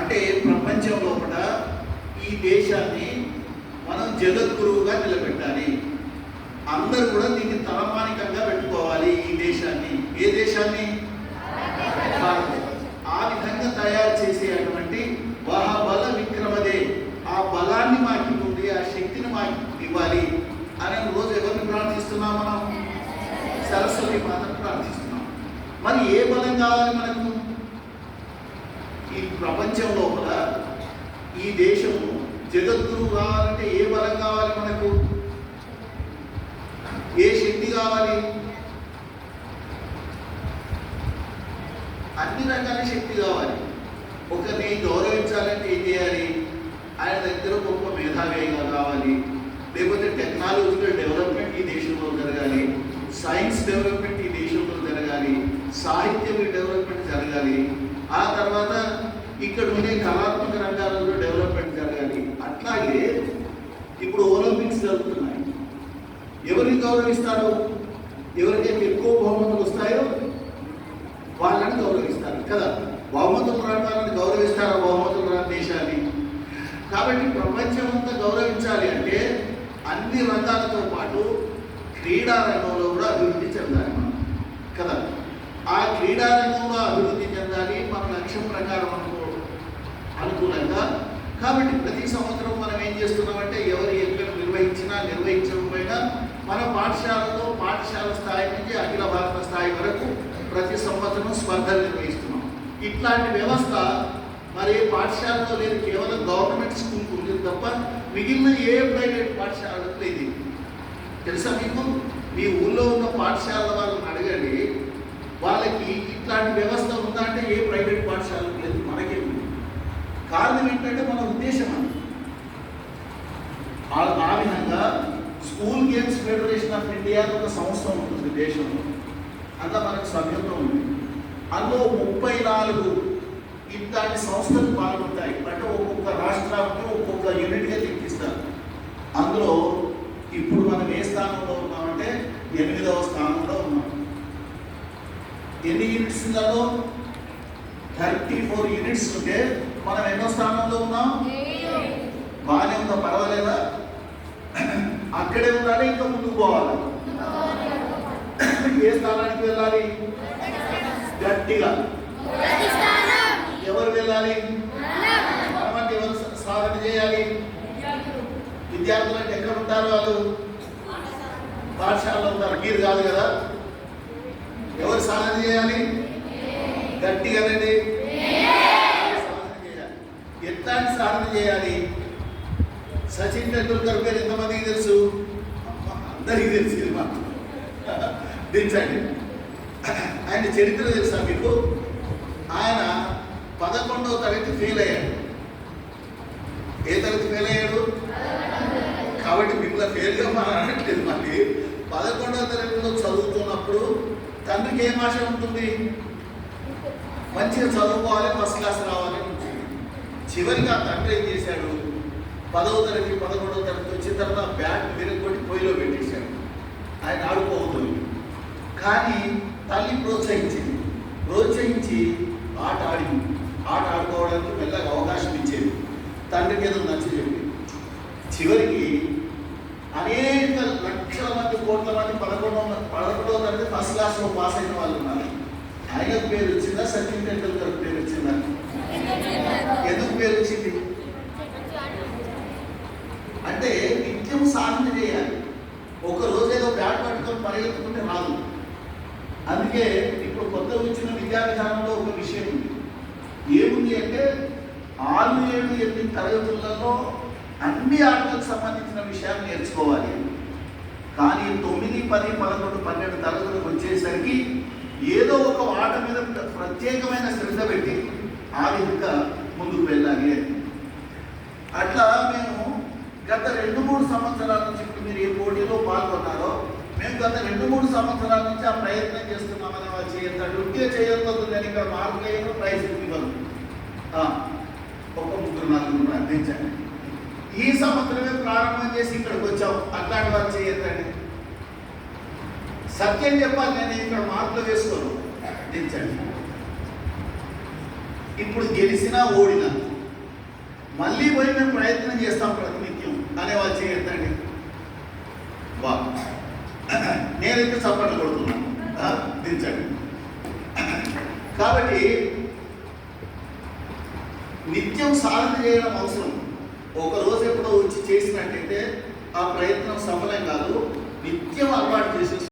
అంటే ప్రపంచంలో కూడా ఈ దేశాన్ని మనం జగద్గురువుగా నిలబెట్టాలి. అందరూ కూడా దీన్ని తలమానికంగా పెట్టుకోవాలి. ఈ దేశాన్ని, ఏ దేశాన్ని? ఆ విధంగా తయారు చేసేటువంటి బల విక్రమదే, ఆ బలాన్ని మాకు ఇవ్వండి, ఆ శక్తిని మాకు ఇవ్వాలి అనే రోజు ఎవరిని ప్రార్థిస్తున్నాం? మనం సరస్వతి మాతను ప్రార్థిస్తున్నాం. మరి ఏ బలం కావాలి మనకు? ఈ ప్రపంచం లోపల ఈ దేశము జగద్గురువు కావాలంటే ఏ బలం కావాలి మనకు? ఏ శక్తి కావాలి? అన్ని రకాల శక్తి కావాలి. ఒకరిని గౌరవించాలంటే ఏం చేయాలి? ఆయన దగ్గర గొప్ప మేధావిగా కావాలి, లేకపోతే టెక్నాలజికల్ డెవలప్మెంట్ ఈ దేశంలో జరగాలి, సైన్స్ డెవలప్మెంట్ ఈ దేశంలో జరగాలి, సాహిత్యం డెవలప్మెంట్ జరగాలి, ఆ తర్వాత ఇక్కడ ఉండే కళాత్మక రంగాలలో డెవలప్మెంట్ జరగాలి. అట్లాగే ఇప్పుడు ఒలింపిక్స్ జరుగుతున్నాయి. ఎవరిని గౌరవిస్తారు? ఎవరికైతే ఎక్కువ బహుమతులు వస్తాయో వాళ్ళని గౌరవిస్తారు కదా. బహుమతులు రాని వాళ్ళని గౌరవిస్తారా? బహుమతులు రాని దేశాన్ని. కాబట్టి ప్రపంచం అంతా గౌరవించాలి అంటే అన్ని రంగాలతో పాటు క్రీడా రంగంలో కూడా అభివృద్ధి చెందాలి మనం కదా. ఆ క్రీడా రంగంలో అభివృద్ధి చెందాలి మన లక్ష్యం ప్రకారం అనుకూలంగా. కాబట్టి ప్రతి సంవత్సరం మనం ఏం చేస్తున్నామంటే ఎవరు ఎక్కడ నిర్వహించినా నిర్వహించకపోయినా మన పాఠశాలలో పాఠశాల స్థాయి నుంచి అఖిల భారత స్థాయి వరకు ప్రతి సంవత్సరం స్పర్ధలు నిర్వహిస్తున్నాం. ఇట్లాంటి వ్యవస్థ మరి పాఠశాలలో లేదు, కేవలం గవర్నమెంట్ స్కూల్కి ఉంది తప్ప మిగిలిన ఏ ప్రైవేట్ పాఠశాలకు లేదు. తెలుసా మీకు? మీ ఊళ్ళో ఉన్న పాఠశాల వాళ్ళని అడగండి, వాళ్ళకి ఇట్లాంటి వ్యవస్థ ఉందా అంటే ఏ ప్రైవేట్ పాఠశాలకు లేదు, మనకే ఉంది. కారణం ఏంటంటే మన ఉద్దేశం అని. ఆ విధంగా school games federation of India ఒక సంస్థ ఉంటుంది దేశంలో, అందులో మనకు సభ్యత్వం ఉంది. అందులో 34 ఇట్లాంటి సంస్థలు పాల్గొంటాయి. అంటే ఒక్కొక్క రాష్ట్రానికి ఒక్కొక్క యూనిట్గా లెక్కిస్తారు. అందులో ఇప్పుడు మనం ఏ స్థానంలో ఉన్నామంటే 8వ స్థానంలో ఉన్నాం. ఎన్ని యూనిట్స్ ఉందో? 34 యూనిట్స్ ఉంటే మనం ఎన్నో స్థానంలో ఉన్నాం? బాగానే ఉందా? పర్వాలేదా? అక్కడే ఉండాలి, ఇంకా ముందుకు పోవాలి. ఏ స్థానానికి వెళ్ళాలి? గట్టిగా ఎవరు వెళ్ళాలి? మనమంటే ఎవరు సాధన చేయాలి? విద్యార్థులు అంటే ఎక్కడ ఉంటారు? వాళ్ళు పాఠశాలలో ఉంటారు. మీరు కాదు కదా. ఎవరు సాధన చేయాలి? గట్టిగా అనేది సాధన చేయాలి. ఎట్లాంటి సాధన చేయాలి? సచిన్ టెండూల్కర్ పేరు ఎంతమందికి తెలుసు? అందరికీ తెలుసు. దించండి. ఆయన చరిత్ర తెలుసా మీకు? ఆయన 11వ తరగతి ఫెయిల్ అయ్యాడు. ఏ తరగతి ఫెయిల్ అయ్యాడు? కాబట్టి మిమ్మల్ని ఫెయిల్గా మనం అనట్లేదు. మళ్ళీ 11వ తరగతిలో చదువుతున్నప్పుడు తండ్రికి ఏం ఆశ ఉంటుంది? మంచిగా చదువుకోవాలి, ఫస్ట్ క్లాస్ రావాలి ఉంటుంది. చివరికి ఆ తండ్రి ఏం చేశాడు? 10వ తరగతి 11వ తరగతి వచ్చిన తర్వాత బ్యాట్ విరగొట్టి పొయ్యిలో పెట్టేశాడు. ఆయన ఆడుకోవద్దు. కానీ తల్లి ప్రోత్సహించి ఆట ఆడుకోవడానికి మెల్లగా అవకాశం ఇచ్చేది. తండ్రికి ఏదో నచ్చి చెప్పి చివరికి అనేక లక్షల మంది, కోట్ల మంది 11వ తరగతి ఫస్ట్ క్లాస్లో పాస్ అయిన వాళ్ళు ఉన్నారు. ఆయనకు పేరు వచ్చిందా? సచిన్ టెండూల్కర్ పేరు వచ్చిందా? ఎందుకు పేరు వచ్చింది అంటే నిత్యం సాధన చేయాలి. ఒక రోజు ఏదో బ్యాట్ పట్టుకొని పరిగెత్తుకుంటే రాదు. అందుకే ఇప్పుడు కొత్త వచ్చిన విద్యా విధానంలో ఒక విషయం ఉంది. ఏముంది అంటే 6, 7, 8 తరగతులలో అన్ని ఆటలకు సంబంధించిన విషయాలు నేర్చుకోవాలి. కానీ 9, 10, 11, 12 తరగతులకు వచ్చేసరికి ఏదో ఒక ఆట మీద ప్రత్యేకమైన శ్రద్ధ పెట్టి ఆ విధంగా ముందుకు వెళ్ళాలి. అట్లా మేము గత 2-3 సంవత్సరాల నుంచి, ఇప్పుడు మీరు ఏ పోటీలో పాల్గొన్నారో మేము గత 2-3 సంవత్సరాల నుంచి ఆ ప్రయత్నం చేస్తున్నామని వాళ్ళు చేయొద్దు, ఉంటే చేయొద్దు. నేను ఇక్కడ మార్కులు వేయను, ప్రైజ్ ఇవ్వను. ఒక 3-4 ప్రార్థించండి. ఈ సంవత్సరమే ప్రారంభం చేసి ఇక్కడికి వచ్చాం. అట్లాంటి వాళ్ళు చేయొద్దండి. సత్యం చెప్పాలి. నేను ఇక్కడ మార్కులు వేసుకోను, దించండి. ఇప్పుడు గెలిచినా ఓడినా మళ్ళీ పోయి మేము ప్రయత్నం చేస్తాం ప్రతినిత్యం అనే వాళ్ళు చేయొద్దండి. వా నేనైతే చప్పట్లు కొడుతున్నాను, దించండి. కాబట్టి నిత్యం సాధన చేయడం అవసరం. ఒక రోజు ఎప్పుడో వచ్చి చేసినట్టయితే ఆ ప్రయత్నం సఫలం కాదు. నిత్యం అలవాటు చేసి